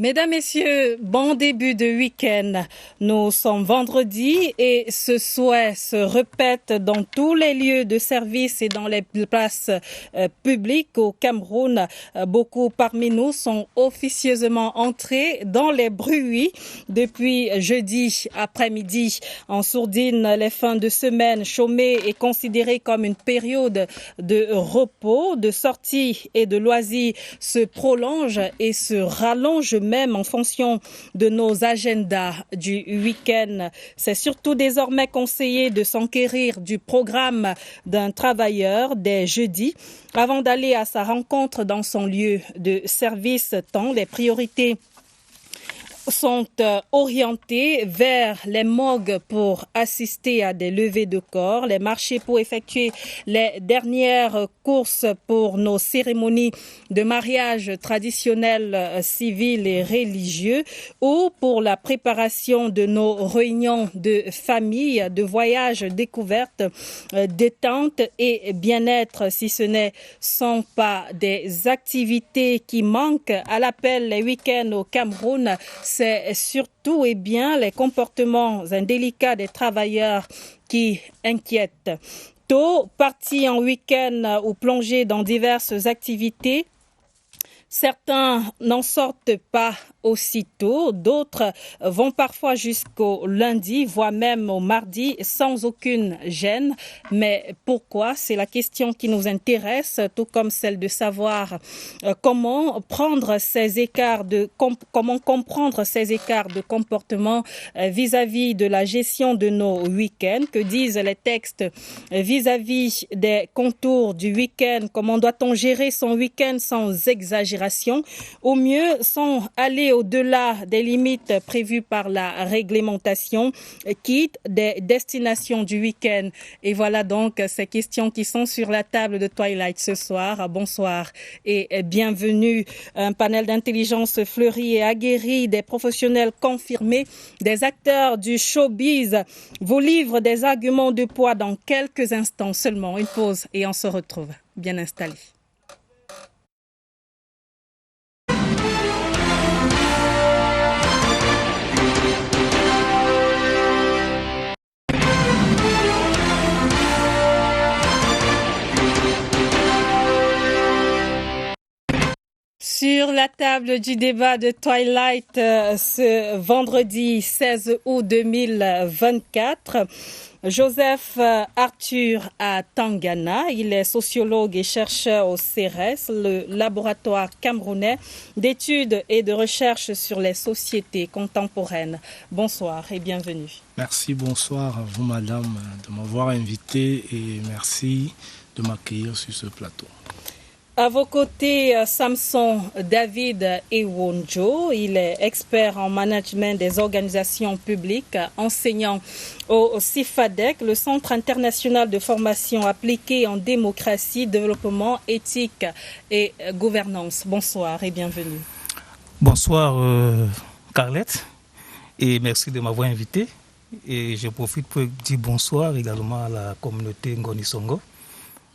Mesdames, Messieurs, bon début de week-end. Nous sommes vendredi et ce souhait se répète dans tous les lieux de service et dans les places publiques au Cameroun. Beaucoup parmi nous sont officieusement entrés dans les bruits depuis jeudi après-midi. En sourdine, les fins de semaine chômées est considérée comme une période de repos, de sortie et de loisirs se prolonge et se rallonge même en fonction de nos agendas du week-end. C'est surtout désormais conseillé de s'enquérir du programme d'un travailleur dès jeudi avant d'aller à sa rencontre dans son lieu de service, tant les priorités sont orientés vers les morgues pour assister à des levées de corps, les marchés pour effectuer les dernières courses pour nos cérémonies de mariage traditionnels, civils et religieux, ou pour la préparation de nos réunions de famille, de voyages, découvertes, détente et bien-être, si ce sont pas des activités qui manquent à l'appel les week-ends au Cameroun. C'est surtout et bien les comportements indélicats des travailleurs qui inquiètent. Tôt, partis en week-end ou plongés dans diverses activités, certains n'en sortent pas aussitôt, d'autres vont parfois jusqu'au lundi, voire même au mardi, sans aucune gêne. Mais pourquoi? C'est la question qui nous intéresse, tout comme celle de savoir comment comprendre ces écarts de comportement vis-à-vis de la gestion de nos week-ends. Que disent les textes vis-à-vis des contours du week-end? Comment doit-on gérer son week-end sans exagération? Au mieux, sans aller au-delà des limites prévues par la réglementation, quitte des destinations du week-end. Et voilà donc ces questions qui sont sur la table de Twilight ce soir. Bonsoir et bienvenue. Un panel d'intelligence fleuri et aguerri, des professionnels confirmés, des acteurs du showbiz vous livrent des arguments de poids dans quelques instants seulement. Une pause et on se retrouve bien installés. Sur la table du débat de Twilight ce vendredi 16 août 2024, Joseph Arthur à Tangana. Il est sociologue et chercheur au CERES, le laboratoire camerounais d'études et de recherche sur les sociétés contemporaines. Bonsoir et bienvenue. Merci, bonsoir à vous madame de m'avoir invité et merci de m'accueillir sur ce plateau. À vos côtés, Samson David Ewonjo, il est expert en management des organisations publiques, enseignant au CIFADEC, le Centre international de formation appliquée en démocratie, développement, éthique et gouvernance. Bonsoir et bienvenue. Bonsoir Carlette et merci de m'avoir invité. Et je profite pour dire bonsoir également à la communauté Ngoni-Songo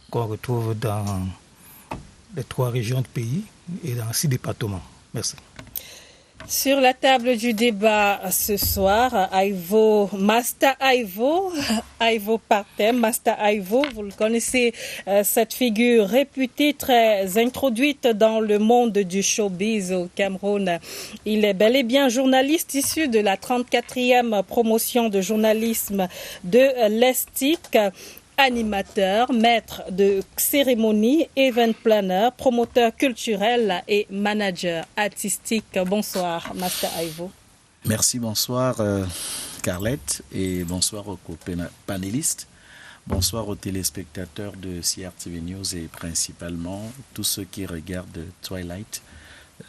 qu'on retrouve dans les 3 régions du pays et dans 6 départements. Merci. Sur la table du débat ce soir, Master Ivo Partem. Master Ivo, vous le connaissez, cette figure réputée très introduite dans le monde du showbiz au Cameroun. Il est bel et bien journaliste issu de la 34e promotion de journalisme de l'ESTIC. Animateur, maître de cérémonie, event planner, promoteur culturel et manager artistique. Bonsoir, Master Ivo. Merci, bonsoir Carlette et bonsoir aux panélistes. Bonsoir aux téléspectateurs de CRTV News et principalement tous ceux qui regardent Twilight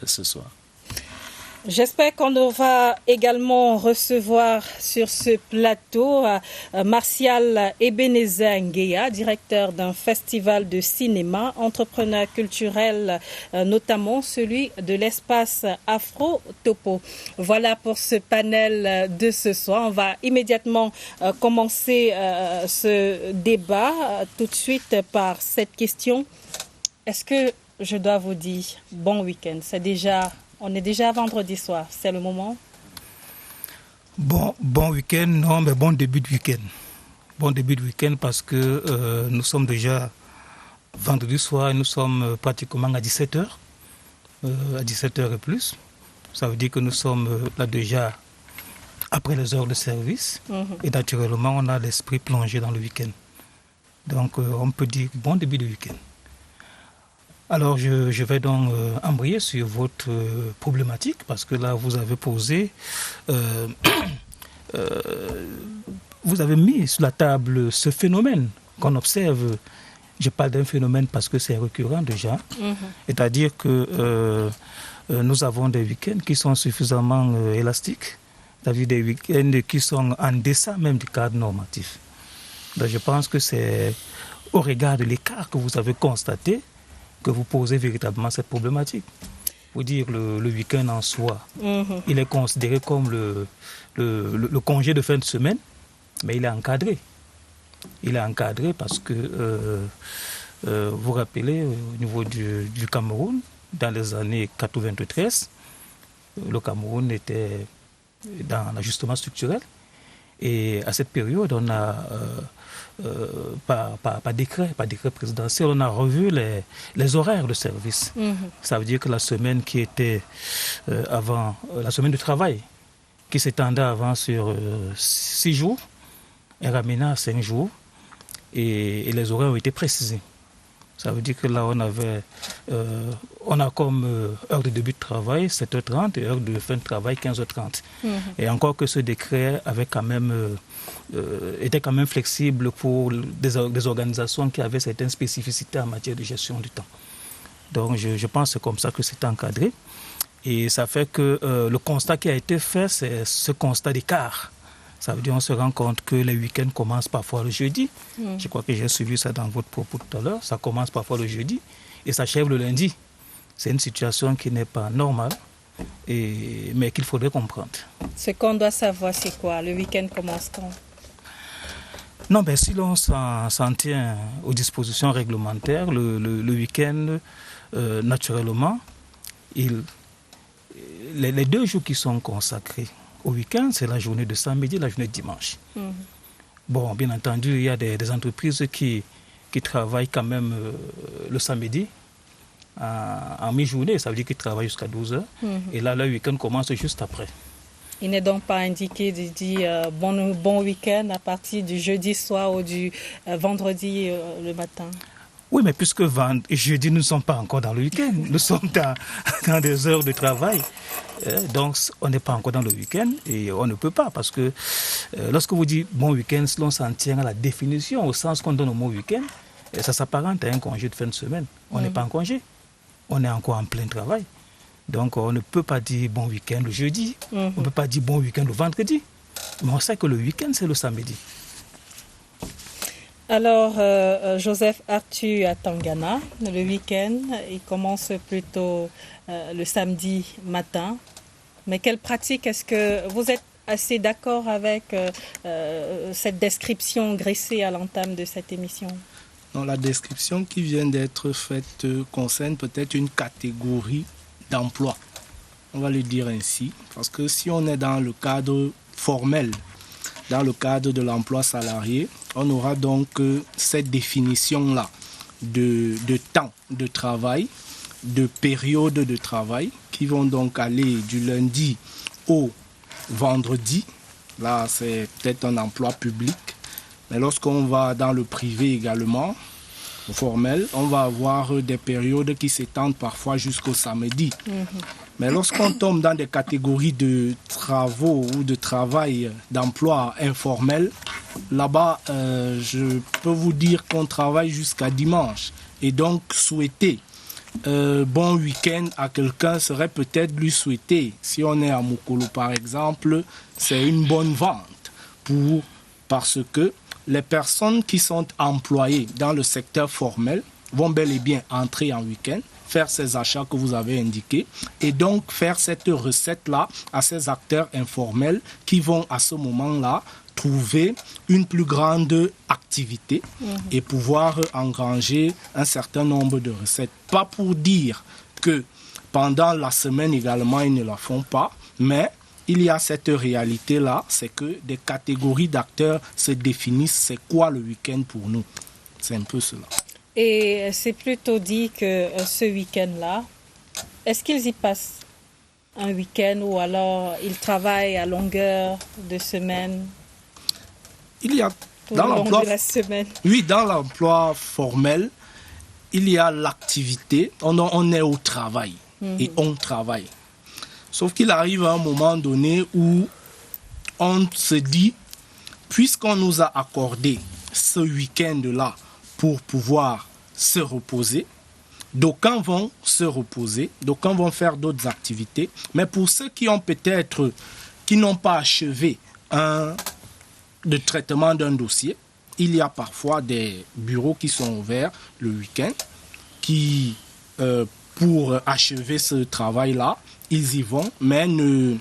ce soir. J'espère qu'on va également recevoir sur ce plateau Martial Ebenezer Nguea, directeur d'un festival de cinéma, entrepreneur culturel, notamment celui de l'espace Afro Topo. Voilà pour ce panel de ce soir. On va immédiatement commencer ce débat tout de suite par cette question. Est-ce que je dois vous dire bon week-end? C'est déjà On est déjà vendredi soir, c'est le moment? Bon week-end, non, mais bon début de week-end. Bon début de week-end parce que nous sommes déjà vendredi soir, nous sommes pratiquement à 17h, à 17h et plus. Ça veut dire que nous sommes là déjà après les heures de service. Et naturellement, on a l'esprit plongé dans le week-end. Donc, on peut dire bon début de week-end. Alors, je vais donc embrayer sur votre problématique parce que là, vous avez posé, vous avez mis sur la table ce phénomène qu'on observe. Je parle d'un phénomène parce que c'est récurrent déjà. C'est-à-dire que nous avons des week-ends qui sont suffisamment élastiques, c'est-à-dire des week-ends qui sont en deçà même du cadre normatif. Donc, je pense que c'est au regard de l'écart que vous avez constaté que vous posez véritablement cette problématique. Pour dire le week-end en soi, il est considéré comme le congé de fin de semaine, mais il est encadré. Il est encadré parce que, vous vous rappelez, au niveau du Cameroun, dans les années 93, le Cameroun était dans l'ajustement structurel. Et à cette période, on a, par décret présidentiel, on a revu les horaires de service. Ça veut dire que la semaine qui était avant, la semaine de travail, qui s'étendait avant sur 6 jours, est ramenée à 5 jours et les horaires ont été précisés. Ça veut dire que là, on a comme heure de début de travail 7h30 et heure de fin de travail 15h30. Et encore que ce décret avait quand même, était quand même flexible pour des organisations qui avaient certaines spécificités en matière de gestion du temps. Donc je pense que c'est comme ça que c'est encadré. Et ça fait que le constat qui a été fait, c'est ce constat d'écart. Ça veut dire qu'on se rend compte que les week-ends commencent parfois le jeudi. Je crois que j'ai suivi ça dans votre propos tout à l'heure. Ça commence parfois le jeudi et s'achève le lundi. C'est une situation qui n'est pas normale, mais qu'il faudrait comprendre. Ce qu'on doit savoir, c'est quoi? Le week-end commence quand? Non, ben, si l'on s'en tient aux dispositions réglementaires, le week-end, naturellement, les 2 jours qui sont consacrés au week-end, c'est la journée de samedi et la journée de dimanche. Bon, bien entendu, il y a des entreprises qui travaillent quand même le samedi en mi-journée, ça veut dire qu'ils travaillent jusqu'à 12h. Et là, le week-end commence juste après. Il n'est donc pas indiqué de dire bon week-end à partir du jeudi soir ou du vendredi le matin? Oui, mais puisque jeudi, nous ne sommes pas encore dans le week-end. Nous sommes dans des heures de travail. Donc, on n'est pas encore dans le week-end et on ne peut pas parce que lorsque vous dites bon week-end, l'on s'en tient à la définition, au sens qu'on donne au mot week-end, ça s'apparente à un congé de fin de semaine. On n'est pas en congé. On est encore en plein travail. Donc, on ne peut pas dire bon week-end le jeudi. On ne peut pas dire bon week-end le vendredi. Mais on sait que le week-end, c'est le samedi. Alors, Joseph Arthur à Tangana, le week-end, il commence plutôt le samedi matin. Mais quelle pratique est-ce que vous êtes assez d'accord avec cette description graissée à l'entame de cette émission? Non, la description qui vient d'être faite concerne peut-être une catégorie d'emploi. On va le dire ainsi, parce que si on est dans le cadre formel, dans le cadre de l'emploi salarié, on aura donc cette définition-là de temps de travail, de période de travail, qui vont donc aller du lundi au vendredi. Là, c'est peut-être un emploi public. Mais lorsqu'on va dans le privé également, au formel, on va avoir des périodes qui s'étendent parfois jusqu'au samedi. Mais lorsqu'on tombe dans des catégories de travaux ou de travail, d'emploi informel, là-bas, je peux vous dire qu'on travaille jusqu'à dimanche. Et donc, souhaiter bon week-end à quelqu'un serait peut-être lui souhaiter. Si on est à Mokolo, par exemple, c'est une bonne vente parce que les personnes qui sont employées dans le secteur formel vont bel et bien entrer en week-end, faire ces achats que vous avez indiqués et donc faire cette recette-là à ces acteurs informels qui vont à ce moment-là trouver une plus grande activité et pouvoir engranger un certain nombre de recettes. Pas pour dire que pendant la semaine également, ils ne la font pas. Mais il y a cette réalité-là, c'est que des catégories d'acteurs se définissent. C'est quoi le week-end pour nous? C'est un peu cela. Et c'est plutôt dit que ce week-end-là, est-ce qu'ils y passent un week-end ou alors ils travaillent à longueur de semaine? Il y a tout dans l'emploi de la semaine. Oui, dans l'emploi formel, il y a l'activité. On est au travail et on travaille. Sauf qu'il arrive à un moment donné où on se dit, puisqu'on nous a accordé ce week-end-là pour pouvoir se reposer, d'aucuns vont se reposer, d'aucuns vont faire d'autres activités, mais pour ceux qui n'ont pas achevé le traitement d'un dossier, il y a parfois des bureaux qui sont ouverts le week-end, qui, pour achever ce travail-là, ils y vont, mais ne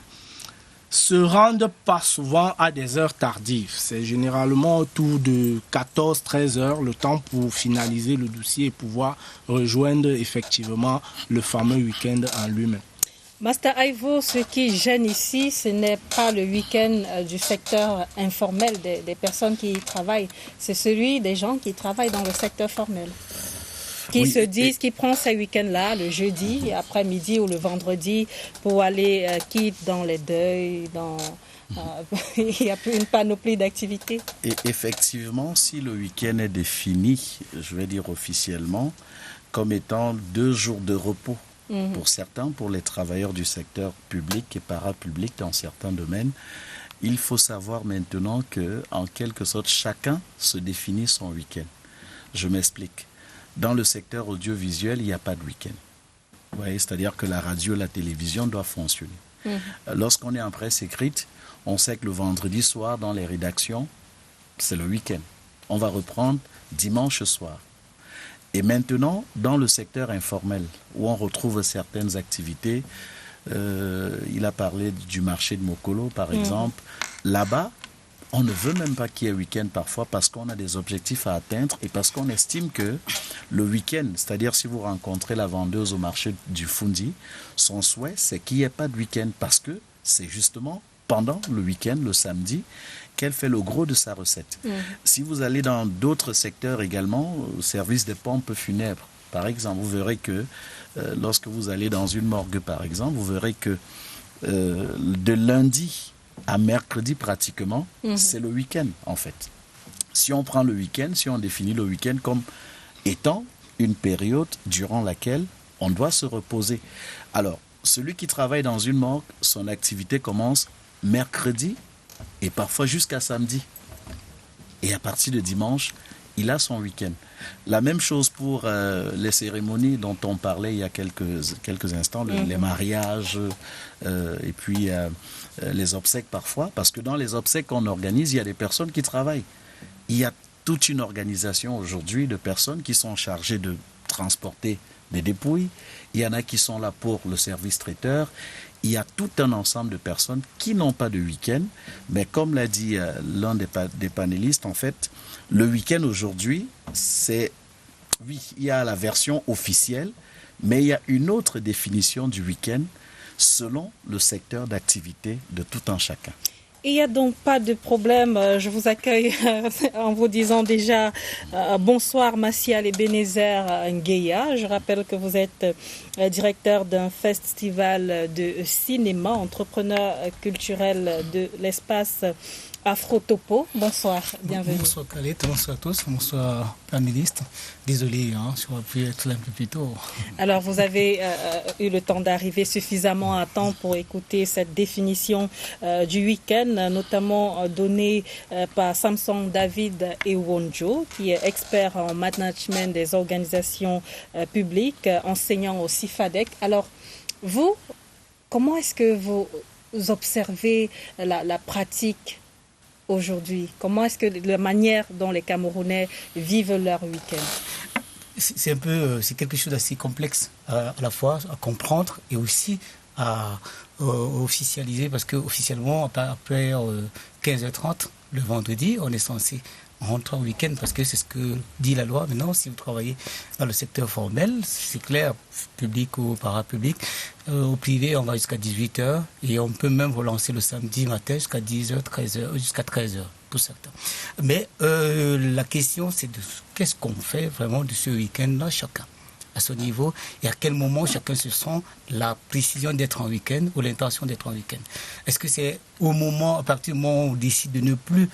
se rendent pas souvent à des heures tardives. C'est généralement autour de 14-13 heures, le temps pour finaliser le dossier et pouvoir rejoindre effectivement le fameux week-end en lui-même. Master Aivo, ce qui gêne ici, ce n'est pas le week-end du secteur informel des personnes qui y travaillent, c'est celui des gens qui travaillent dans le secteur formel. Qui se disent, qui prennent ces week-ends-là, le jeudi, après-midi ou le vendredi, pour aller quitte dans les deuils, il y a plus une panoplie d'activités. Et effectivement, si le week-end est défini, je vais dire officiellement, comme étant 2 jours de repos, pour certains, pour les travailleurs du secteur public et parapublic dans certains domaines, il faut savoir maintenant que, en quelque sorte, chacun se définit son week-end. Je m'explique. Dans le secteur audiovisuel, il n'y a pas de week-end. Vous voyez, c'est-à-dire que la radio, la télévision doivent fonctionner. Lorsqu'on est en presse écrite, on sait que le vendredi soir, dans les rédactions, c'est le week-end. On va reprendre dimanche soir. Et maintenant, dans le secteur informel, où on retrouve certaines activités, il a parlé du marché de Mokolo, par exemple. Là-bas, on ne veut même pas qu'il y ait week-end parfois parce qu'on a des objectifs à atteindre et parce qu'on estime que le week-end, c'est-à-dire si vous rencontrez la vendeuse au marché du Fundi, son souhait, c'est qu'il n'y ait pas de week-end parce que c'est justement pendant le week-end, le samedi, qu'elle fait le gros de sa recette. Si vous allez dans d'autres secteurs également, au service des pompes funèbres, par exemple, vous verrez que lorsque vous allez dans une morgue, par exemple, vous verrez que de lundi à mercredi pratiquement, c'est le week-end en fait. Si on prend le week-end, si on définit le week-end comme étant une période durant laquelle on doit se reposer. Alors, celui qui travaille dans une morgue, son activité commence mercredi et parfois jusqu'à samedi. Et à partir de dimanche, il a son week-end. La même chose pour les cérémonies dont on parlait il y a quelques instants, les mariages et puis les obsèques parfois, parce que dans les obsèques qu'on organise, il y a des personnes qui travaillent. Il y a toute une organisation aujourd'hui de personnes qui sont chargées de transporter des dépouilles. Il y en a qui sont là pour le service traiteur. Il y a tout un ensemble de personnes qui n'ont pas de week-end, mais comme l'a dit l'un des panélistes, en fait, le week-end aujourd'hui, c'est, oui, il y a la version officielle, mais il y a une autre définition du week-end selon le secteur d'activité de tout un chacun. Il n'y a donc pas de problème. Je vous accueille en vous disant déjà bonsoir Macial Ebenezer Ngueya. Je rappelle que vous êtes directeur d'un festival de cinéma, entrepreneur culturel de l'espace Afrotopo. Bonsoir, bienvenue. Bonsoir Khaled, bonsoir à tous, bonsoir panélistes. Désolé, je n'aurais pu être un peu plus tôt. Alors vous avez eu le temps d'arriver suffisamment à temps pour écouter cette définition du week-end, notamment donnée par Samson David Ewonjo, qui est expert en management des organisations publiques, enseignant au CIFADEC. Alors vous, comment est-ce que vous observez la pratique aujourd'hui? Comment est-ce que la manière dont les Camerounais vivent leur week-end? C'est quelque chose d'assez complexe à la fois à comprendre et aussi à officialiser, parce qu'officiellement, après 15h30, le vendredi, on est censé rentre en week-end parce que c'est ce que dit la loi. Maintenant, si vous travaillez dans le secteur formel, c'est clair, public ou parapublic, au privé, on va jusqu'à 18h et on peut même relancer le samedi matin jusqu'à 10h, 13h, jusqu'à 13h pour certains. Mais la question, c'est de qu'est-ce qu'on fait vraiment de ce week-end-là, chacun à ce niveau, et à quel moment chacun se sent la précision d'être en week-end ou l'intention d'être en week-end. Est-ce que c'est à partir du moment où on décide de ne plus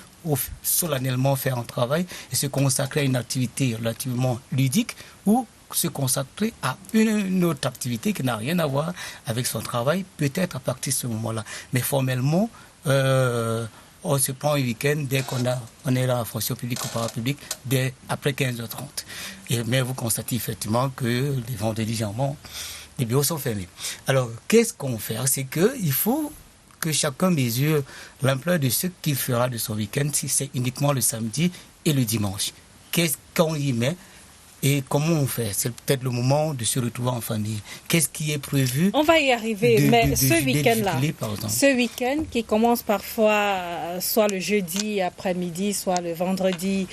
solennellement faire un travail et se consacrer à une activité relativement ludique, ou se consacrer à une autre activité qui n'a rien à voir avec son travail, peut-être à partir de ce moment-là. Mais formellement, on se prend un week-end dès qu'on est dans la fonction publique ou parapublique, dès après 15h30. Mais vous constatez effectivement que les vendredis, généralement, les bureaux sont fermés. Alors, qu'est-ce qu'on fait? C'est qu'il faut que chacun mesure l'ampleur de ce qu'il fera de son week-end, si c'est uniquement le samedi et le dimanche. Qu'est-ce qu'on y met? Et comment on fait? C'est peut-être le moment de se retrouver en famille. Qu'est-ce qui est prévu? On va y arriver, mais ce week-end-là, ce week-end qui commence parfois soit le jeudi après-midi, soit le vendredi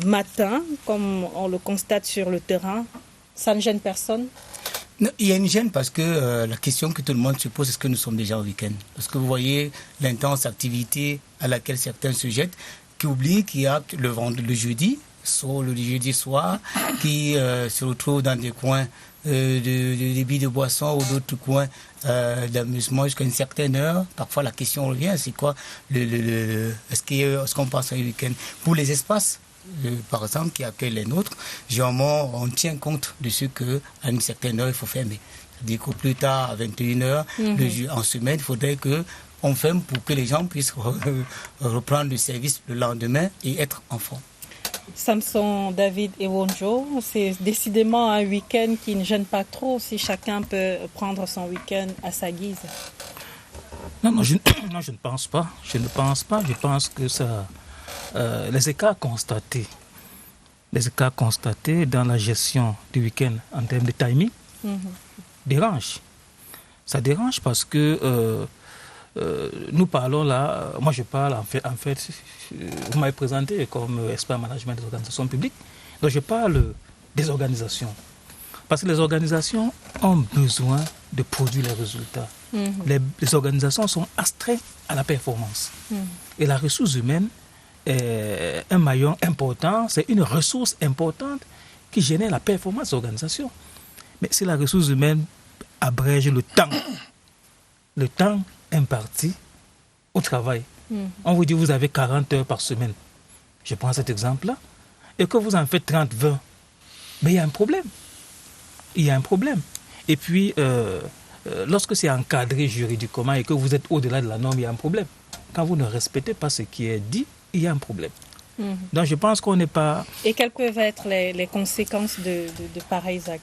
matin, comme on le constate sur le terrain, ça ne gêne personne? Non, il y a une gêne parce que la question que tout le monde se pose, est-ce que nous sommes déjà au week-end? Parce que vous voyez l'intense activité à laquelle certains se jettent, qui oublient qu'il y a le jeudi, soit le jeudi soir, qui se retrouvent dans des coins de débit de boissons ou d'autres coins d'amusement jusqu'à une certaine heure. Parfois, la question revient, c'est quoi est-ce qu'on passe un week-end? Pour les espaces, par exemple, qui accueillent les nôtres, généralement, on tient compte de ce qu'à une certaine heure, il faut fermer. C'est-à-dire qu'au plus tard, à 21h, en semaine, il faudrait qu'on ferme pour que les gens puissent reprendre le service le lendemain et être en forme. Samson, David et Wonjo, c'est décidément un week-end qui ne gêne pas trop si chacun peut prendre son week-end à sa guise. Non, je ne pense pas. Je pense que ça, les écarts constatés dans la gestion du week-end en termes de timing dérangent. Ça dérange parce que nous parlons là, moi je parle en fait, vous m'avez présenté comme expert management des organisations publiques, donc je parle des organisations. Parce que les organisations ont besoin de produire les résultats. Les organisations sont astreintes à la performance. Et la ressource humaine est un maillon important, c'est une ressource importante qui génère la performance des organisations. Mais si la ressource humaine abrège le temps imparti au travail. On vous dit vous avez 40 heures par semaine. Je prends cet exemple-là. Et que vous en faites 30-20. Mais il y a un problème. Et puis, lorsque c'est encadré juridiquement et que vous êtes au-delà de la norme, il y a un problème. Quand vous ne respectez pas ce qui est dit, il y a un problème. Donc je pense qu'on n'est pas... Et quelles peuvent être les conséquences de pareils actes?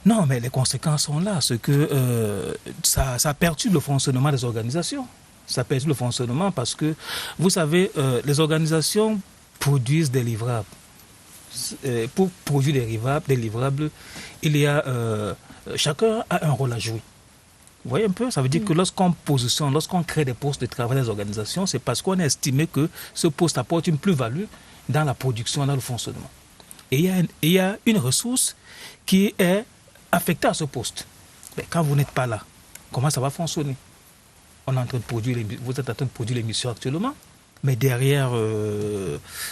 Non, mais les conséquences sont là. C'est que ça perturbe le fonctionnement des organisations. Ça perturbe le fonctionnement parce que, vous savez, les organisations produisent des livrables. Pour produire des livrables, il y a chacun a un rôle à jouer. Vous voyez un peu? Ça veut dire que lorsqu'on crée des postes de travail dans les organisations, c'est parce qu'on a estimé que ce poste apporte une plus-value dans la production, dans le fonctionnement. Et il y a une ressource qui est affectée à ce poste. Mais quand vous n'êtes pas là, comment ça va fonctionner? Vous êtes en train de produire l'émission actuellement, mais derrière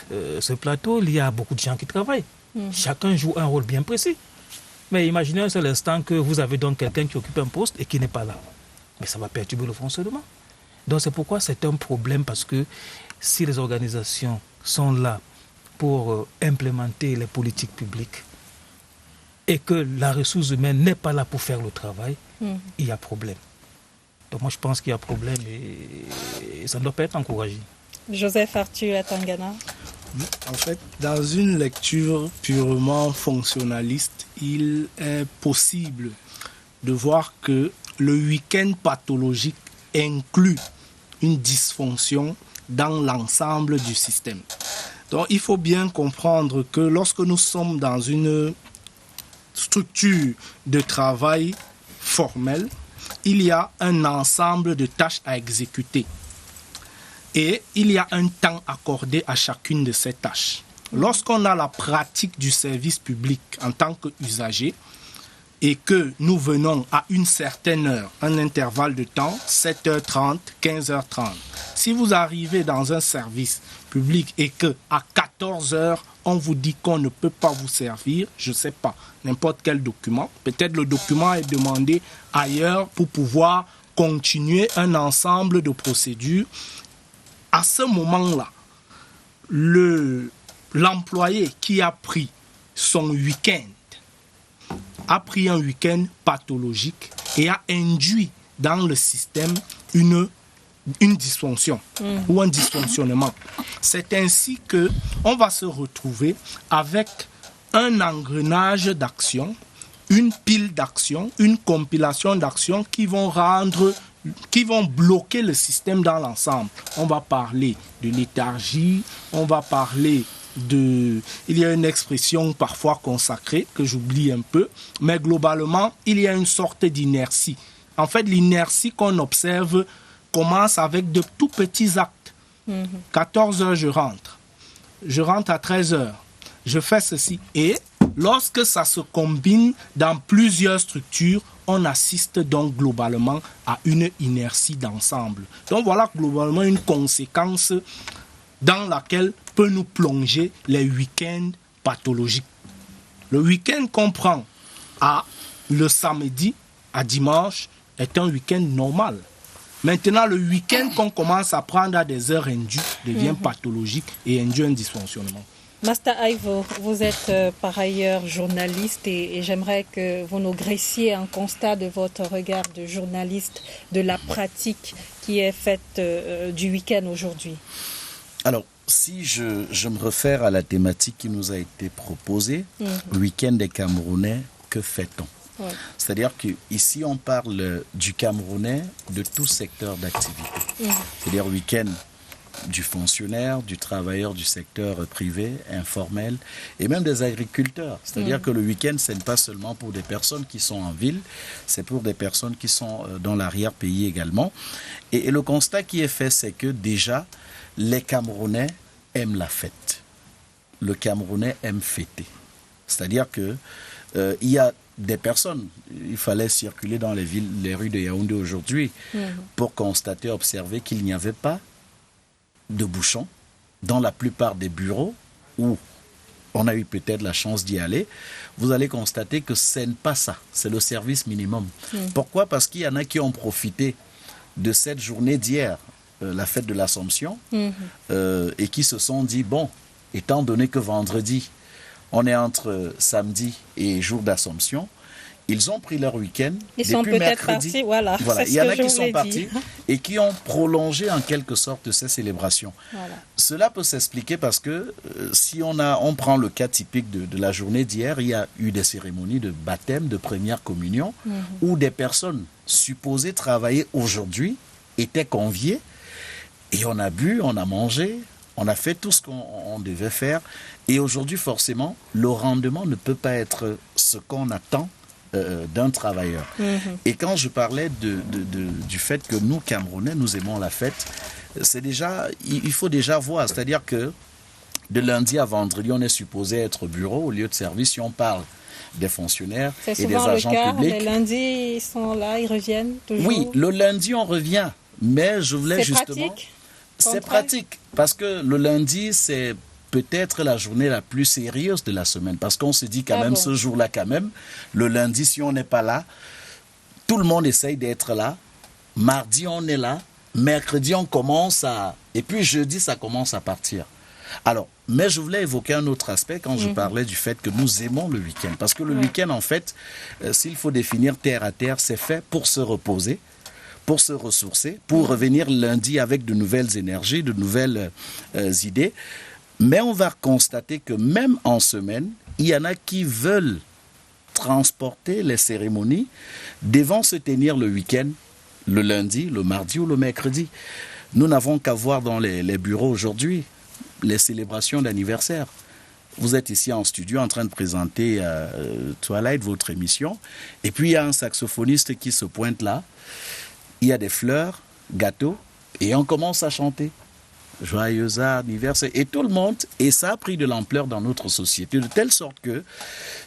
ce plateau, il y a beaucoup de gens qui travaillent. Chacun joue un rôle bien précis. Mais imaginez un seul instant que vous avez donc quelqu'un qui occupe un poste et qui n'est pas là. Mais ça va perturber le fonctionnement. Donc c'est pourquoi c'est un problème, parce que si les organisations sont là pour implémenter les politiques publiques et que la ressource humaine n'est pas là pour faire le travail, il y a problème. Donc moi je pense qu'il y a problème et ça ne doit pas être encouragé. Joseph Arthur Atangana. En fait, dans une lecture purement fonctionnaliste, il est possible de voir que le week-end pathologique inclut une dysfonction dans l'ensemble du système. Donc il faut bien comprendre que lorsque nous sommes dans une structure de travail formelle, il y a un ensemble de tâches à exécuter. Et il y a un temps accordé à chacune de ces tâches. Lorsqu'on a la pratique du service public en tant qu'usager et que nous venons à une certaine heure, un intervalle de temps, 7h30, 15h30, si vous arrivez dans un service public et qu'à 14h, on vous dit qu'on ne peut pas vous servir, je ne sais pas, n'importe quel document, peut-être le document est demandé ailleurs pour pouvoir continuer un ensemble de procédures. À ce moment-là, l'employé qui a pris son week-end a pris un week-end pathologique et a induit dans le système une dysfonction ou un dysfonctionnement. C'est ainsi qu'on va se retrouver avec un engrenage d'actions, une pile d'actions, une compilation d'actions qui vont bloquer le système dans l'ensemble. On va parler de léthargie, on va parler il y a une expression parfois consacrée que j'oublie un peu, mais globalement, il y a une sorte d'inertie. En fait, l'inertie qu'on observe commence avec de tout petits actes. 14h, je rentre à 13h, je fais ceci. Et lorsque ça se combine dans plusieurs structures, on assiste donc globalement à une inertie d'ensemble. Donc voilà globalement une conséquence dans laquelle peut nous plonger les week-ends pathologiques. Le week-end qu'on prend le samedi à dimanche est un week-end normal. Maintenant, le week-end qu'on commence à prendre à des heures indues devient pathologique et induit un dysfonctionnement. Master Ivo, vous êtes par ailleurs journaliste et j'aimerais que vous nous graissiez un constat de votre regard de journaliste de la pratique qui est faite du week-end aujourd'hui. Alors, si je me réfère à la thématique qui nous a été proposée, week-end des Camerounais, que fait-on ? Ouais. C'est-à-dire qu'ici, on parle du Camerounais de tout secteur d'activité. C'est-à-dire week-end du fonctionnaire, du travailleur du secteur privé, informel, et même des agriculteurs. C'est-à-dire que le week-end, ce n'est pas seulement pour des personnes qui sont en ville, c'est pour des personnes qui sont dans l'arrière-pays également. Et le constat qui est fait, c'est que déjà, les Camerounais aiment la fête. Le Camerounais aime fêter. C'est-à-dire que il y a des personnes, il fallait circuler dans les rues de Yaoundé aujourd'hui pour constater, observer qu'il n'y avait pas de bouchons dans la plupart des bureaux où on a eu peut-être la chance d'y aller. Vous allez constater que ce n'est pas ça, c'est le service minimum. Pourquoi ? Parce qu'il y en a qui ont profité de cette journée d'hier, la fête de l'Assomption, et qui se sont dit, bon, étant donné que vendredi, on est entre samedi et jour d'Assomption, ils ont pris leur week-end. Ils sont peut-être partis, voilà. Il y en a qui sont partis et qui ont prolongé en quelque sorte ces célébrations. Voilà. Cela peut s'expliquer parce que si on prend le cas typique de la journée d'hier, il y a eu des cérémonies de baptême, de première communion, où des personnes supposées travailler aujourd'hui étaient conviées et on a bu, on a mangé, on a fait tout ce qu'on devait faire. Et aujourd'hui, forcément, le rendement ne peut pas être ce qu'on attend d'un travailleur. Et quand je parlais du fait que nous, Camerounais, nous aimons la fête, c'est déjà, il faut déjà voir, c'est-à-dire que de lundi à vendredi, on est supposé être au bureau, au lieu de service, si on parle des fonctionnaires et des agents publics. Les lundis, ils sont là, ils reviennent toujours. Oui, le lundi, on revient, mais je voulais justement... Pratique, c'est pratique, parce que le lundi, c'est peut-être la journée la plus sérieuse de la semaine, parce qu'on se dit quand même ce jour-là quand même, le lundi, si on n'est pas là, tout le monde essaye d'être là, mardi, on est là, mercredi, on commence à... Et puis jeudi, ça commence à partir. Alors, mais je voulais évoquer un autre aspect quand je parlais du fait que nous aimons le week-end, parce que le week-end, en fait, s'il faut définir terre à terre, c'est fait pour se reposer, pour se ressourcer, pour revenir lundi avec de nouvelles énergies, de nouvelles idées. Mais on va constater que même en semaine, il y en a qui veulent transporter les cérémonies devant se tenir le week-end, le lundi, le mardi ou le mercredi. Nous n'avons qu'à voir dans les bureaux aujourd'hui les célébrations d'anniversaire. Vous êtes ici en studio en train de présenter Twilight, votre émission, et puis il y a un saxophoniste qui se pointe là, il y a des fleurs, gâteaux, et on commence à chanter. joyeux anniversaire. Et tout le monde, et ça a pris de l'ampleur dans notre société, de telle sorte que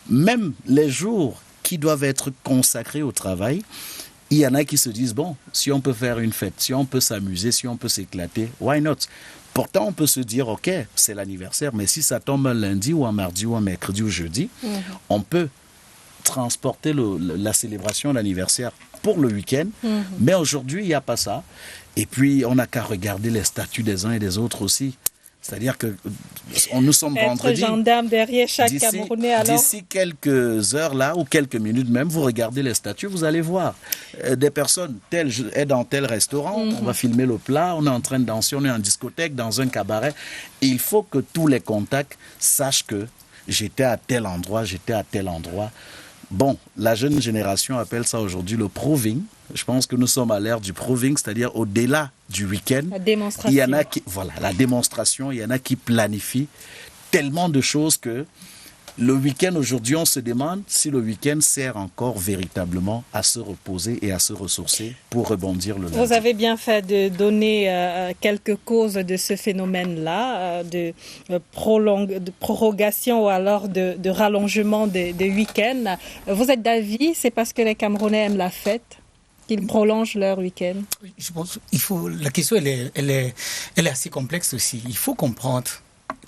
même les jours qui doivent être consacrés au travail, il y en a qui se disent, bon, si on peut faire une fête, si on peut s'amuser, si on peut s'éclater, why not? Pourtant, on peut se dire, ok, c'est l'anniversaire, mais si ça tombe un lundi ou un mardi ou un mercredi ou jeudi, on peut transporter la célébration de l'anniversaire pour le week-end. Mais aujourd'hui, il n'y a pas ça. Et puis, on n'a qu'à regarder les statuts des uns et des autres aussi. C'est-à-dire que nous sommes vendredi. Être gendarme derrière chaque Camerounais, alors. D'ici quelques heures là, ou quelques minutes même, vous regardez les statuts, vous allez voir. Des personnes, telle est dans tel restaurant, on va filmer le plat, on est en train de danser, on est en discothèque, dans un cabaret. Il faut que tous les contacts sachent que j'étais à tel endroit, j'étais à tel endroit. Bon, la jeune génération appelle ça aujourd'hui le proving. Je pense que nous sommes à l'ère du proving, c'est-à-dire au-delà du week-end. La démonstration. Il y en a qui, voilà, la démonstration, il y en a qui planifient tellement de choses que le week-end, aujourd'hui, on se demande si le week-end sert encore véritablement à se reposer et à se ressourcer pour rebondir le lundi. Vous avez bien fait de donner quelques causes de ce phénomène-là, de prorogation ou alors de rallongement des week-ends. Vous êtes d'avis, c'est parce que les Camerounais aiment la fête qu'ils prolongent leur week-end? Je pense la question, elle est assez complexe aussi. Il faut comprendre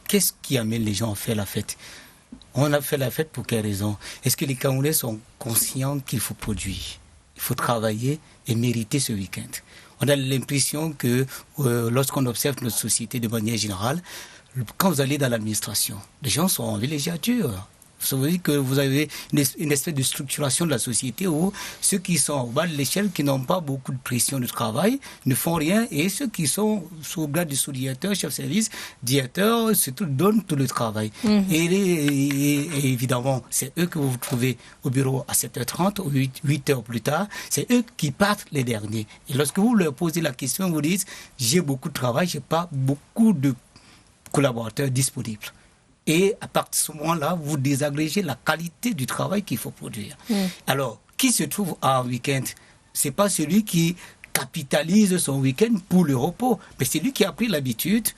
qu'est-ce qui amène les gens à faire la fête. On a fait la fête pour quelle raison? Est-ce que les Camerounais sont conscients qu'il faut produire, il faut travailler et mériter ce week-end? On a l'impression que lorsqu'on observe notre société de manière générale, quand vous allez dans l'administration, les gens sont en villégiature. Vous savez que vous avez une espèce de structuration de la société où ceux qui sont au bas de l'échelle, qui n'ont pas beaucoup de pression de travail, ne font rien, et ceux qui sont sous le grade de sous-directeur, chef de service, directeur, donnent tout le travail. Et évidemment, c'est eux que vous trouvez au bureau à 7h30 ou 8 heures plus tard, c'est eux qui partent les derniers. Et lorsque vous leur posez la question, vous dites, j'ai beaucoup de travail, j'ai pas beaucoup de collaborateurs disponibles. Et à partir de ce moment-là, vous désagrégez la qualité du travail qu'il faut produire. Alors, qui se trouve en week-end? C'est pas celui qui capitalise son week-end pour le repos, mais c'est lui qui a pris l'habitude.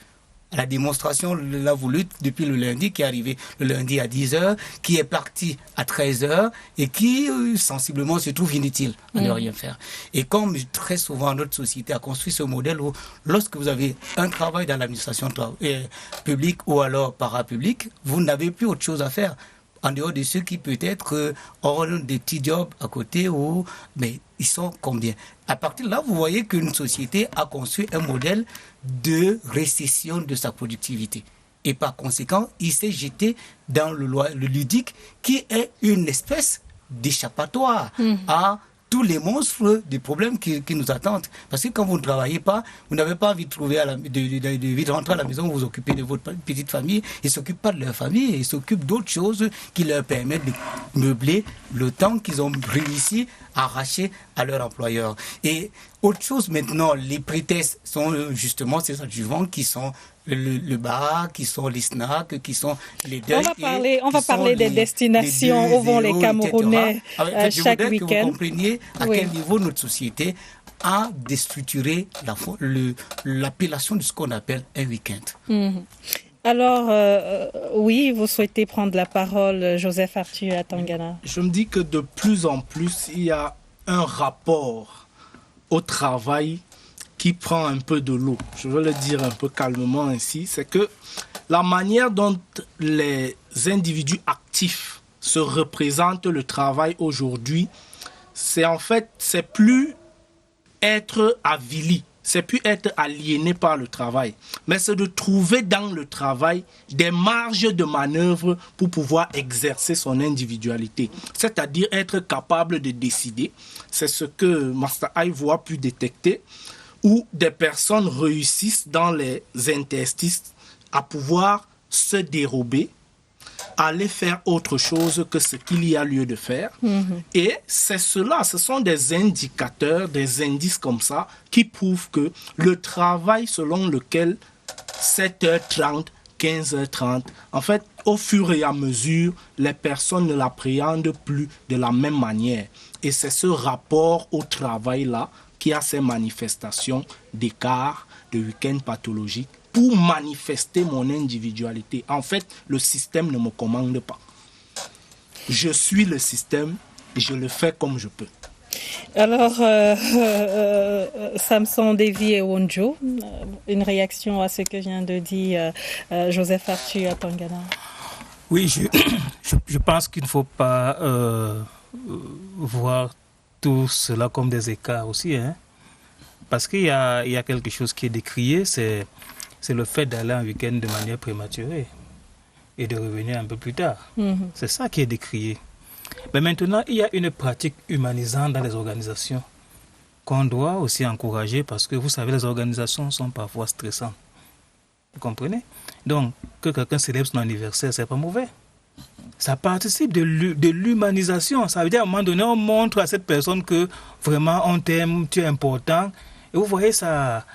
La démonstration l'a voulu depuis le lundi, qui est arrivé le lundi à 10h, qui est parti à 13h et qui sensiblement se trouve inutile à ne rien faire. Et comme très souvent notre société a construit ce modèle où lorsque vous avez un travail dans l'administration publique ou alors parapublique, vous n'avez plus autre chose à faire. En dehors de ceux qui peut-être ont des petits jobs à côté, mais ils sont combien? À partir de là, vous voyez qu'une société a construit un modèle de récession de sa productivité. Et par conséquent, il s'est jeté dans le ludique qui est une espèce d'échappatoire à tous les monstres des problèmes qui nous attendent. Parce que quand vous ne travaillez pas, vous n'avez pas envie de vite rentrer à la maison, vous vous occupez de votre petite famille, ils ne s'occupent pas de leur famille, ils s'occupent d'autres choses qui leur permettent de meubler le temps qu'ils ont réussi à arracher à leur employeur. Et autre chose maintenant, les prétextes sont justement ces adjuvants qui sont le bar, qui sont les snacks, qui sont les deuils. On va parler des destinations où vont les Camerounais chaque week-end. Que vous compreniez à quel niveau notre société a déstructuré l'appellation de ce qu'on appelle un week-end. Alors, oui, vous souhaitez prendre la parole, Joseph Arthur Atangana. Je me dis que de plus en plus, il y a un rapport au travail qui prend un peu de l'eau. Je veux le dire un peu calmement ainsi, c'est que la manière dont les individus actifs se représentent le travail aujourd'hui, c'est plus être avili, c'est plus être aliéné par le travail, mais c'est de trouver dans le travail des marges de manœuvre pour pouvoir exercer son individualité, c'est-à-dire être capable de décider. C'est ce que Master Ivo a pu détecter, où des personnes réussissent dans les interstices à pouvoir se dérober, aller faire autre chose que ce qu'il y a lieu de faire. Et c'est cela, ce sont des indicateurs, des indices comme ça qui prouvent que le travail selon lequel 7h30, 15h30, en fait, au fur et à mesure, les personnes ne l'appréhendent plus de la même manière. Et c'est ce rapport au travail-là qui a ces manifestations d'écart, de week-end pathologique pour manifester mon individualité. En fait, le système ne me commande pas. Je suis le système et je le fais comme je peux. Alors, Samson Davy et Wonjo, une réaction à ce que vient de dire Joseph Arthur à Tangana. Oui, je pense qu'il ne faut pas voir tout cela comme des écarts aussi, hein. Parce qu'il y a quelque chose qui est décrié, c'est le fait d'aller en week-end de manière prématurée et de revenir un peu plus tard. C'est ça qui est décrié. Mais maintenant, il y a une pratique humanisante dans les organisations qu'on doit aussi encourager parce que, vous savez, les organisations sont parfois stressantes. Vous comprenez? Donc, que quelqu'un célèbre son anniversaire, c'est pas mauvais. Ça participe de l'humanisation. Ça veut dire, à un moment donné, on montre à cette personne que vraiment on t'aime, tu es important. Et vous voyez, ça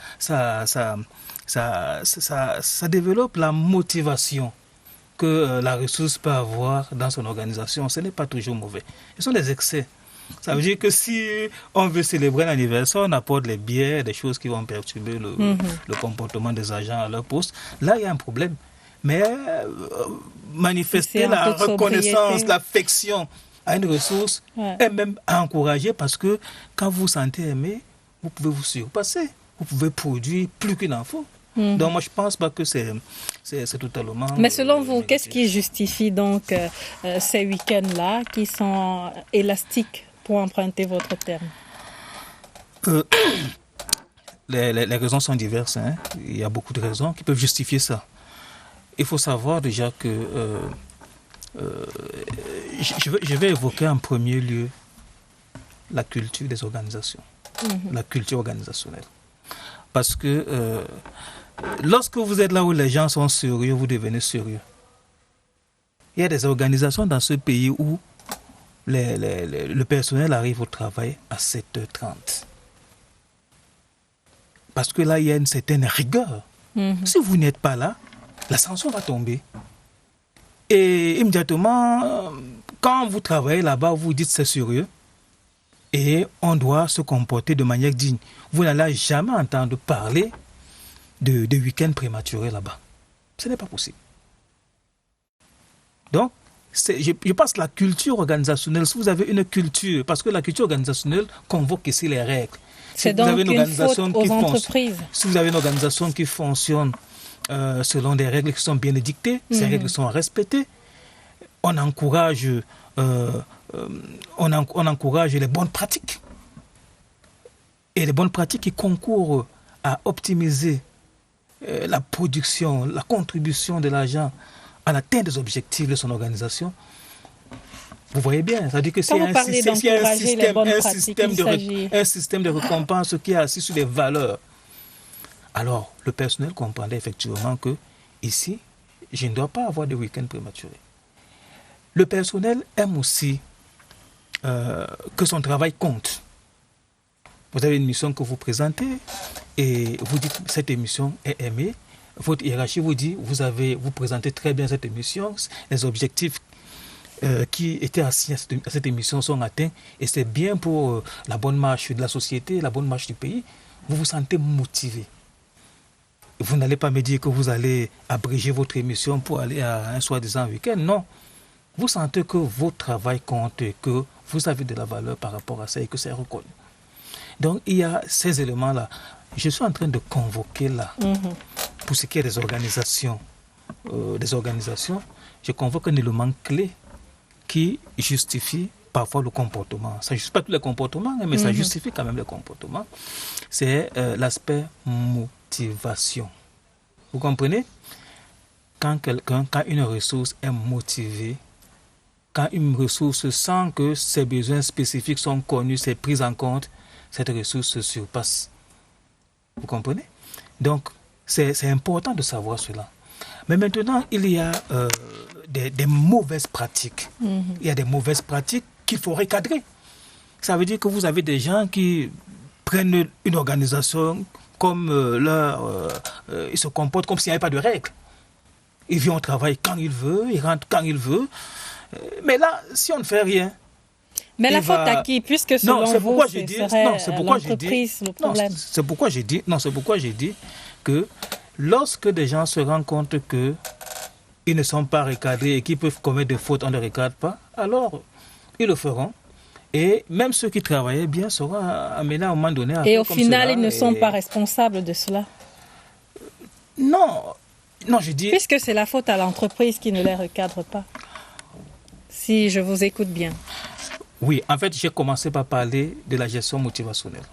développe la motivation que la ressource peut avoir dans son organisation. Ce n'est pas toujours mauvais. Ce sont des excès. Ça veut dire que si on veut célébrer l'anniversaire, on apporte les bières, des choses qui vont perturber le comportement des agents à leur poste. Là, il y a un problème. Mais manifester la reconnaissance, l'affection à une ressource est même à encourager parce que quand vous vous sentez aimé, vous pouvez vous surpasser. Vous pouvez produire plus qu'une info. Donc moi je pense pas que c'est totalement... Mais selon vous, qu'est-ce qui justifie donc ces week-ends-là qui sont élastiques, pour emprunter votre terme? Les raisons sont diverses, hein. Il y a beaucoup de raisons qui peuvent justifier ça. Il faut savoir déjà que je vais évoquer en premier lieu la culture des organisations, la culture organisationnelle. Parce que lorsque vous êtes là où les gens sont sérieux, vous devenez sérieux. Il y a des organisations dans ce pays où le personnel arrive au travail à 7h30. Parce que là, il y a une certaine rigueur. Si vous n'êtes pas là, la sanction va tomber. Et immédiatement, quand vous travaillez là-bas, vous dites c'est sérieux. Et on doit se comporter de manière digne. Vous n'allez jamais entendre parler de week-end prématuré là-bas. Ce n'est pas possible. Donc, je pense que la culture organisationnelle, si vous avez une culture, parce que la culture organisationnelle convoque ici les règles. C'est donc une faute aux entreprises. Si vous avez une organisation qui fonctionne selon des règles qui sont bien édictées, ces règles sont respectées, on encourage les bonnes pratiques. Et les bonnes pratiques qui concourent à optimiser la production, la contribution de l'agent à l'atteinte des objectifs de son organisation. Vous voyez bien, ça veut dire que c'est un système de récompense qui est assis sur les valeurs. Alors, le personnel comprendait effectivement que ici, je ne dois pas avoir de week-end prématuré. Le personnel aime aussi que son travail compte. Vous avez une mission que vous présentez et vous dites cette émission est aimée. Votre hiérarchie vous dit vous présentez très bien cette émission, les objectifs qui étaient assis à cette émission sont atteints et c'est bien pour la bonne marche de la société, la bonne marche du pays. Vous vous sentez motivé. Vous n'allez pas me dire que vous allez abréger votre émission pour aller à un soi-disant week-end. Non. Vous sentez que votre travail compte et que vous avez de la valeur par rapport à ça et que c'est reconnu. Donc, il y a ces éléments-là. Je suis en train de convoquer là, pour ce qui est des organisations, je convoque un élément clé qui justifie parfois le comportement. Ça ne justifie pas tous les comportements, mais ça justifie quand même le comportement. C'est l'aspect motivation. Vous comprenez? Quand une ressource est motivée, quand une ressource sent que ses besoins spécifiques sont connus, c'est pris en compte, cette ressource se surpasse. Vous comprenez? Donc, c'est important de savoir cela. Mais maintenant, il y a des mauvaises pratiques. Il y a des mauvaises pratiques qu'il faut recadrer. Ça veut dire que vous avez des gens qui prennent une organisation comme ils se comportent comme s'il n'y avait pas de règles. Ils viennent au travail quand ils veulent, ils rentrent quand ils veulent. Mais là, si on ne fait rien... Mais la faute à qui? Puisque selon vous, ce serait l'entreprise le problème. C'est pourquoi j'ai dit que lorsque des gens se rendent compte qu'ils ne sont pas recadrés et qu'ils peuvent commettre des fautes, on ne les recadre pas, alors ils le feront. Et même ceux qui travaillaient bien seront amenés à un moment donné à Et faire au comme final, cela. ils ne sont pas responsables de cela. Non, je dis... Puisque c'est la faute à l'entreprise qui ne les recadre pas. Si je vous écoute bien. Oui, en fait, j'ai commencé par parler de la gestion motivationnelle.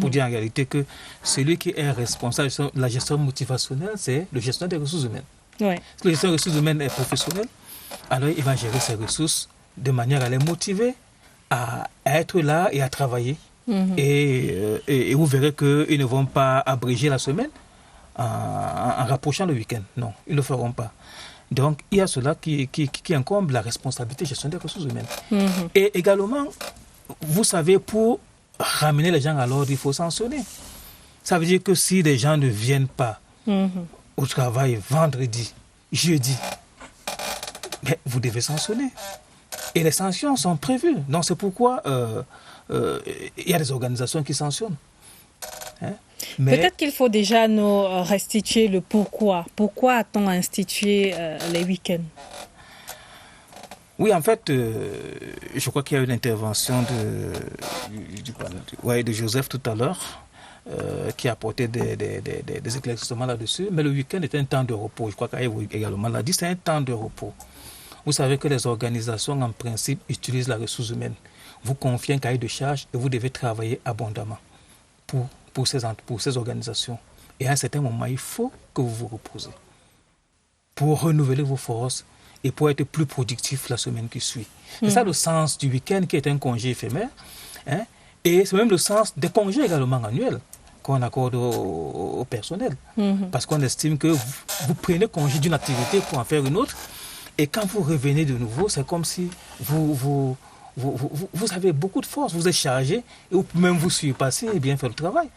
Pour dire en réalité que celui qui est responsable de la gestion motivationnelle, c'est le gestionnaire des ressources humaines. Ouais. Si le gestionnaire des ressources humaines est professionnel, alors il va gérer ses ressources de manière à les motiver à être là et à travailler. Et vous verrez qu'ils ne vont pas abréger la semaine en rapprochant le week-end. Non, ils ne le feront pas. Donc, il y a cela qui incombe la responsabilité de gestion des ressources humaines. Et également, vous savez, pour ramener les gens à l'ordre, il faut sanctionner. Ça veut dire que si les gens ne viennent pas au travail vendredi, jeudi, mais vous devez sanctionner. Et les sanctions sont prévues. Donc, c'est pourquoi il y a des organisations qui sanctionnent. Hein? Mais peut-être qu'il faut déjà nous restituer le pourquoi. Pourquoi a-t-on institué les week-ends? Oui, en fait, je crois qu'il y a eu une intervention de Joseph tout à l'heure qui a apporté des éclaircissements là-dessus. Mais le week-end est un temps de repos. Je crois qu'Aïe également l'a dit, c'est un temps de repos. Vous savez que les organisations, en principe, utilisent la ressource humaine. Vous confiez un cahier de charge et vous devez travailler abondamment pour ces organisations. Et à un certain moment, il faut que vous vous reposez pour renouveler vos forces et pour être plus productif la semaine qui suit. C'est ça le sens du week-end qui est un congé éphémère. Hein? Et c'est même le sens des congés également annuels qu'on accorde au personnel. Parce qu'on estime que vous prenez congé d'une activité pour en faire une autre. Et quand vous revenez de nouveau, c'est comme si vous avez beaucoup de force, vous êtes chargé et vous pouvez même vous surpasser et bien faire le travail.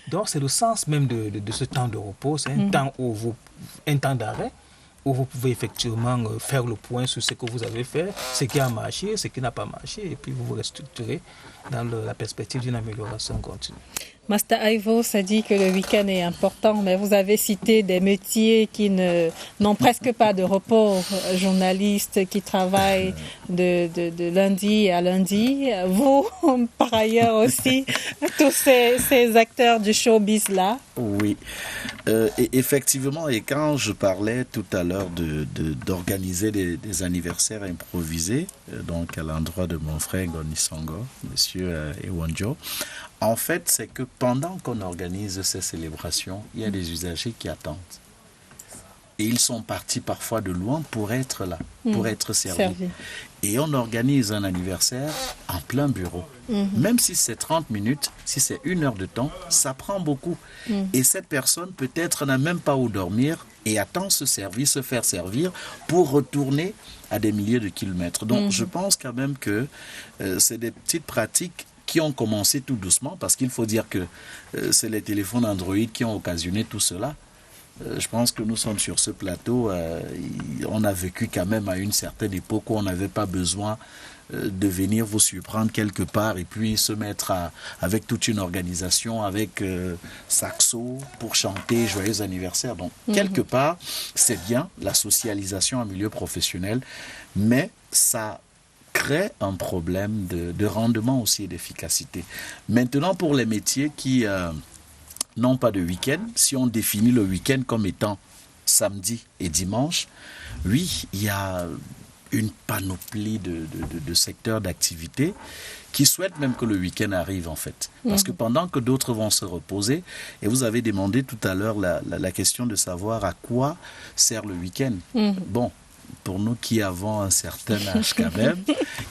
Donc c'est le sens même de ce temps de repos, c'est un temps d'arrêt où vous pouvez effectivement faire le point sur ce que vous avez fait, ce qui a marché, ce qui n'a pas marché, et puis vous vous restructurez dans la perspective d'une amélioration continue. Master Ivo, ça dit que le week-end est important, mais vous avez cité des métiers qui n'ont presque pas de repos, journalistes qui travaillent de lundi à lundi. Vous, par ailleurs aussi, tous ces acteurs du showbiz-là. Oui, et effectivement, et quand je parlais tout à l'heure d'organiser des anniversaires improvisés, donc à l'endroit de mon frère Ngoni Songo, monsieur Ewanjo, en fait, c'est que pendant qu'on organise ces célébrations, il y a des usagers qui attendent. Et ils sont partis parfois de loin pour être là, pour être servis. Et on organise un anniversaire en plein bureau. Même si c'est 30 minutes, si c'est 1 heure de temps, ça prend beaucoup. Et cette personne peut-être n'a même pas où dormir et attend se faire servir pour retourner à des milliers de kilomètres. Donc je pense quand même que c'est des petites pratiques qui ont commencé tout doucement, parce qu'il faut dire que c'est les téléphones Android qui ont occasionné tout cela. Je pense que nous sommes sur ce plateau, on a vécu quand même à une certaine époque où on n'avait pas besoin de venir vous surprendre quelque part et puis se mettre avec toute une organisation, avec saxo pour chanter joyeux anniversaire. Donc quelque part, c'est bien la socialisation en milieu professionnel, mais ça crée un problème de rendement aussi et d'efficacité. Maintenant, pour les métiers qui n'ont pas de week-end, si on définit le week-end comme étant samedi et dimanche, oui, il y a une panoplie de secteurs d'activité qui souhaitent même que le week-end arrive en fait. Parce que pendant que d'autres vont se reposer, et vous avez demandé tout à l'heure la question de savoir à quoi sert le week-end. Bon, pour nous qui avons un certain âge quand même,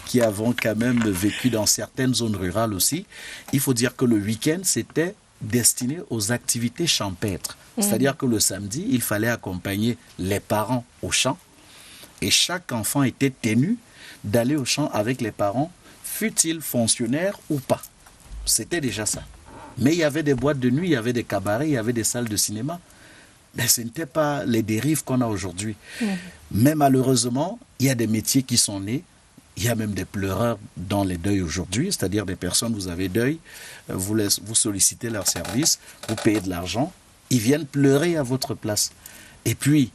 qui avons quand même vécu dans certaines zones rurales aussi, il faut dire que le week-end, c'était destiné aux activités champêtres. C'est-à-dire que le samedi, il fallait accompagner les parents au champ et chaque enfant était tenu d'aller au champ avec les parents, fût-il fonctionnaire ou pas. C'était déjà ça. Mais il y avait des boîtes de nuit, il y avait des cabarets, il y avait des salles de cinéma. Mais ce n'était pas les dérives qu'on a aujourd'hui. Mais malheureusement, il y a des métiers qui sont nés. Il y a même des pleureurs dans les deuils aujourd'hui, c'est-à-dire des personnes, vous avez deuil, vous sollicitez leur service, vous payez de l'argent, Ils viennent pleurer à votre place. Et puis,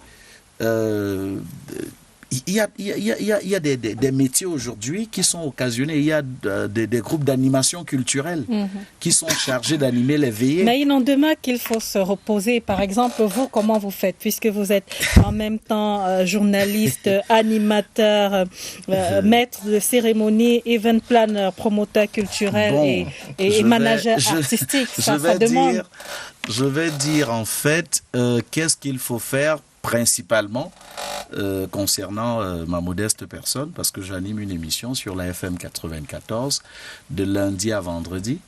il y a des métiers aujourd'hui qui sont occasionnés. Il y a des groupes d'animation culturelle qui sont chargés d'animer les veillées. Mais il n'en demeure qu'il faut se reposer. Par exemple, vous, comment vous faites? Puisque vous êtes en même temps journaliste, animateur, maître de cérémonie, event planner, promoteur culturel et manager artistique. Ça demande. Je vais dire en fait qu'est-ce qu'il faut faire principalement concernant ma modeste personne, parce que j'anime une émission sur la FM 94 de lundi à vendredi,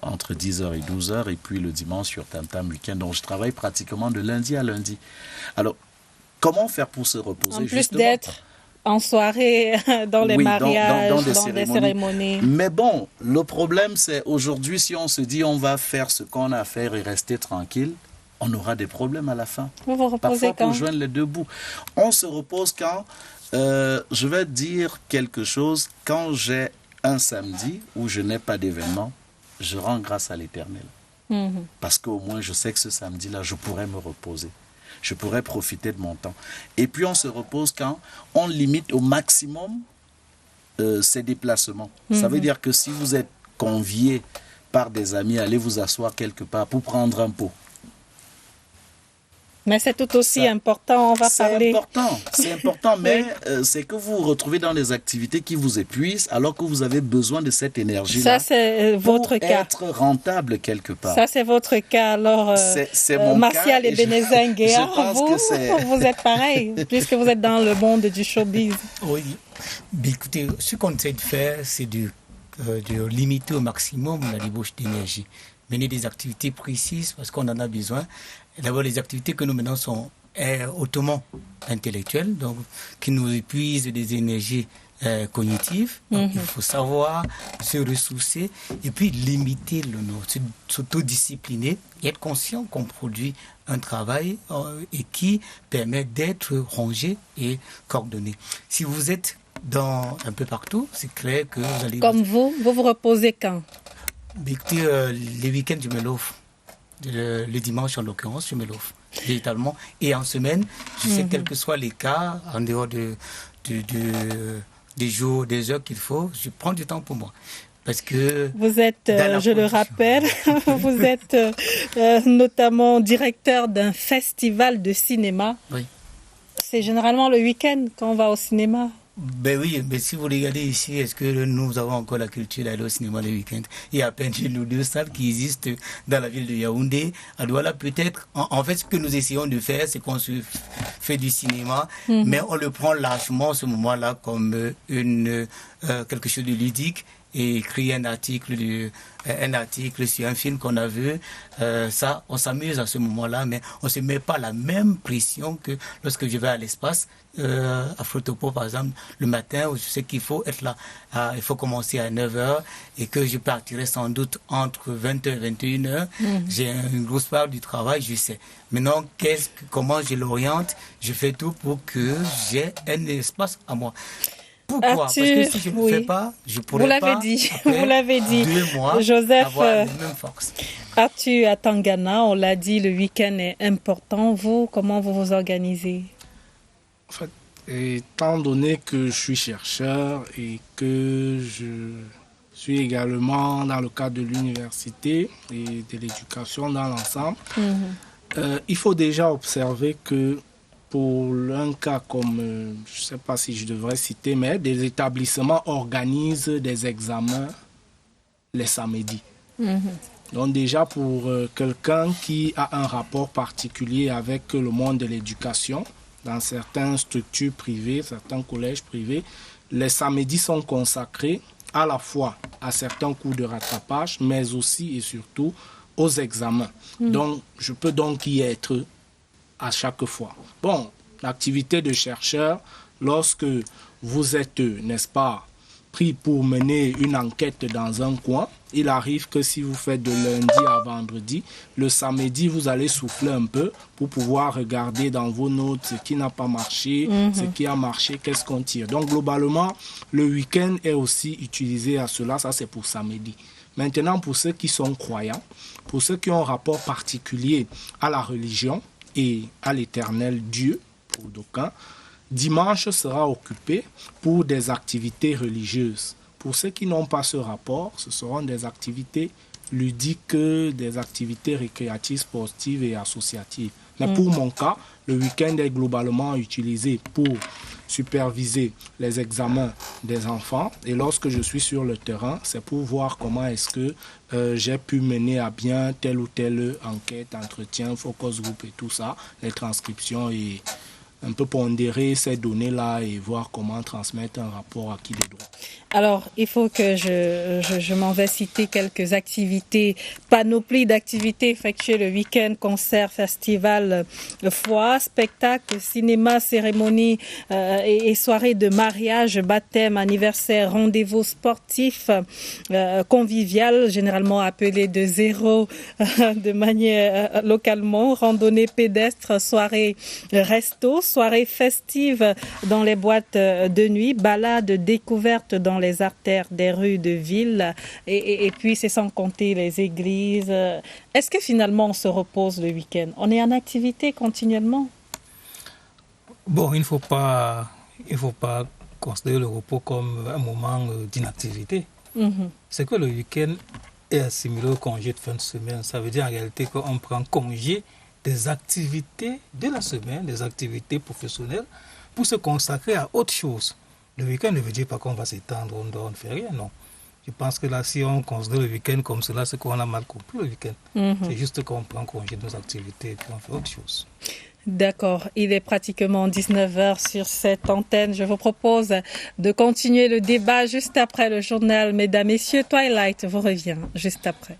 entre 10h et 12h, et puis le dimanche sur Tam Tam Weekend. Donc je travaille pratiquement de lundi à lundi. Alors, comment faire pour se reposer? En plus d'être en soirée, dans les mariages, dans des cérémonies. Mais bon, le problème c'est aujourd'hui, si on se dit on va faire ce qu'on a à faire et rester tranquille, on aura des problèmes à la fin. Vous vous reposez parfois quand? Pour joindre les deux bouts. On se repose quand je vais dire quelque chose. Quand j'ai un samedi où je n'ai pas d'événement, je rends grâce à l'Éternel. Parce qu'au moins, je sais que ce samedi-là, je pourrais me reposer. Je pourrais profiter de mon temps. Et puis, on se repose quand on limite au maximum ses déplacements. Ça veut dire que si vous êtes convié par des amis, allez vous asseoir quelque part pour prendre un pot. Mais c'est tout aussi important, on va parler. C'est important, mais c'est que vous vous retrouvez dans des activités qui vous épuisent alors que vous avez besoin de cette énergie-là. Ça, c'est votre cas. Pour être rentable quelque part. Ça, c'est votre cas. Alors, c'est mon Martial cas, et Bénézinguéa, vous êtes pareil, puisque vous êtes dans le monde du showbiz. Oui. Mais écoutez, ce qu'on essaie de faire, c'est de limiter au maximum la débauche d'énergie. Mener des activités précises parce qu'on en a besoin. D'abord, les activités que nous menons sont hautement intellectuelles, donc qui nous épuisent des énergies cognitives. Donc, il faut savoir se ressourcer et puis limiter le nôtre, s'autodiscipliner et être conscient qu'on produit un travail et qui permet d'être rangé et coordonné. Si vous êtes un peu partout, c'est clair que vous allez... Comme vous reposez quand? Écoutez, les week-ends, je me l'offre. Le dimanche, en l'occurrence, je me l'offre véritablement. Et en semaine, je sais, quels que soient les cas, en dehors des jours, des heures qu'il faut, je prends du temps pour moi. Parce que vous êtes, je le rappelle, vous êtes notamment directeur d'un festival de cinéma. Oui. C'est généralement le week-end quand on va au cinéma. Ben oui, mais si vous regardez ici, est-ce que nous avons encore la culture d'aller au cinéma le week-end? Il y a à peine une ou deux salles qui existent dans la ville de Yaoundé. À Douala, peut-être, en fait, ce que nous essayons de faire, c'est qu'on se fait du cinéma, mais on le prend largement, ce moment-là, comme quelque chose de ludique. Et écrire un article sur un film qu'on a vu, ça, on s'amuse à ce moment-là, mais on ne se met pas la même pression que lorsque je vais à l'espace, à Flotopo par exemple, le matin, où je sais qu'il faut être là, il faut commencer à 9h, et que je partirai sans doute entre 20h et 21h. J'ai une grosse part du travail, je sais. Maintenant, comment je l'oriente? Je fais tout pour que j'ai un espace à moi. Pourquoi? Parce que si je ne le fais pas, je pourrais pas. Vous l'avez dit. 2 mois, Joseph, avoir la même force. Arthur à Tangana, on l'a dit, le week-end est important. Vous, comment vous vous organisez? En fait, étant donné que je suis chercheur et que je suis également dans le cadre de l'université et de l'éducation dans l'ensemble, il faut déjà observer que pour un cas comme, je ne sais pas si je devrais citer, mais des établissements organisent des examens les samedis. Donc déjà pour quelqu'un qui a un rapport particulier avec le monde de l'éducation, dans certaines structures privées, certains collèges privés, les samedis sont consacrés à la fois à certains cours de rattrapage, mais aussi et surtout aux examens. Donc je peux donc y être à chaque fois. Bon, l'activité de chercheur, lorsque vous êtes, n'est-ce pas, pris pour mener une enquête dans un coin, il arrive que si vous faites de lundi à vendredi, le samedi, vous allez souffler un peu pour pouvoir regarder dans vos notes ce qui n'a pas marché, ce qui a marché, qu'est-ce qu'on tire. Donc, globalement, le week-end est aussi utilisé à cela. Ça, c'est pour samedi. Maintenant, pour ceux qui sont croyants, pour ceux qui ont un rapport particulier à la religion et à l'éternel Dieu, pour d'aucuns, dimanche sera occupé pour des activités religieuses. Pour ceux qui n'ont pas ce rapport, ce seront des activités ludiques, des activités récréatives, sportives et associatives. Mais pour mon cas, le week-end est globalement utilisé pour superviser les examens des enfants. Et lorsque je suis sur le terrain, c'est pour voir comment est-ce que j'ai pu mener à bien telle ou telle enquête, entretien, focus group et tout ça, les transcriptions et un peu pondérer ces données-là et voir comment transmettre un rapport acquis des droits. Alors, il faut que je m'en vais citer quelques activités, panoplie d'activités effectuées le week-end, concerts, festivals, foires, spectacles, cinéma, cérémonies et soirées de mariage, baptême, anniversaire, rendez-vous sportifs, convivial, généralement appelé de zéro de manière localement, randonnée pédestre, soirée resto, soirée festive dans les boîtes de nuit, balade découverte dans les artères des rues de ville et puis c'est sans compter les églises. Est-ce que finalement on se repose le week-end? On est en activité continuellement? Bon, il ne faut pas considérer le repos comme un moment d'inactivité. C'est que le week-end est assimilé au congé de fin de semaine. Ça veut dire en réalité qu'on prend congé des activités de la semaine, des activités professionnelles pour se consacrer à autre chose. Le week-end ne veut dire pas qu'on va s'étendre, on ne fait rien, non. Je pense que là, si on considère le week-end comme cela, c'est qu'on a mal compris le week-end. C'est juste qu'on prend congé de nos activités et puis on fait autre chose. D'accord, il est pratiquement 19h sur cette antenne. Je vous propose de continuer le débat juste après le journal. Mesdames, Messieurs, Twilight vous revient juste après.